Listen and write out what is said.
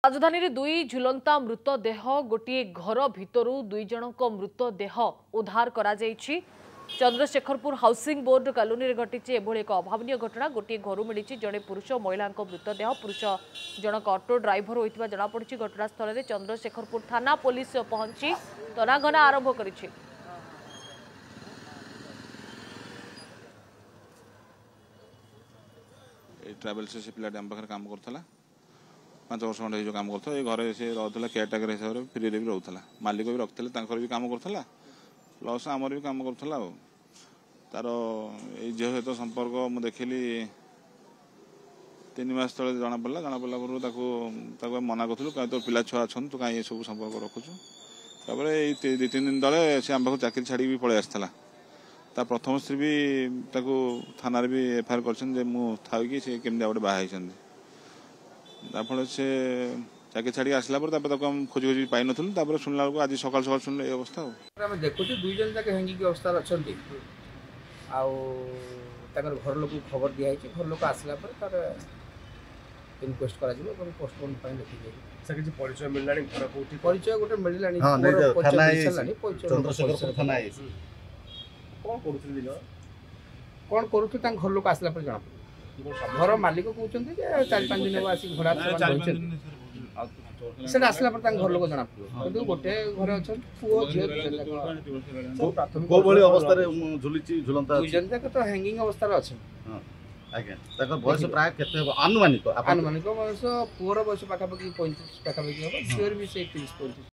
राजधानी रे दुई झुलंता मृतदेह गोटे घर भितर दुई जनक मृतदेह उद्धार करा जायछि। चंद्रशेखरपुर हाउसिंग बोर्ड कॉलोनी घटी एभली एक अभावन घटना। गोटे घर मिली जड़े पुरुष महिला मृतदेह। पुरुष जनक ऑटो ड्राइवर होता जमापड़ी। घटनास्थल में चंद्रशेखरपुर थाना पुलिस पहुंची तनाघना आरंभ करिछि। ट्रावेल्स से पिला आम पाखे काम करता 5 वर्ष खंडे जो काम करता घरे से रहा केयरटेकर हिसाब से फ्री भी रोला। मालिक भी रखते भी काम करता प्लस आमर भी काम करता। तार झील सहित संपर्क मुझे देखिली 3 मास तले जना पड़ा पर मना करूँ कहीं तो पिला छुआ अच्छा तू कहीं सब संपर्क रखुचु। तापर 2-3 दिन तले से आम पाक चाकरी छाड़ी भी पलि आसाला। ता प्रथम स्त्री भी थाना भी एफआईआर कर सी केमी गोटे बाहर फल से चाकरी छाड़ी आसला खोजी खोजी पाई नुँ। शुणला बेलू आज सकाल सकाल शुणले ये अवस्था। देखु 2 जन जाके हैंगिंग अवस्था अच्छा घर लोक खबर दिखाई घर लोक आसला इनक्वेस्ट कर पोस्टपोन लिखी परिचय मिलला परिचय गोटे मिलला कौन करूँ घर लोक आसला जना घर मालिक कहते 4-5 दिन आसिक भड़ा से आसला घर लोक जना पड़े गोटे घर अच्छा पुओ झील जाक तो हैंगिंग अवस्था अच्छे। बयस प्राय अनुमानिक बयस पुअर बयस पाखापाखि 35 पाखापाखि हम झील भी से 30-35।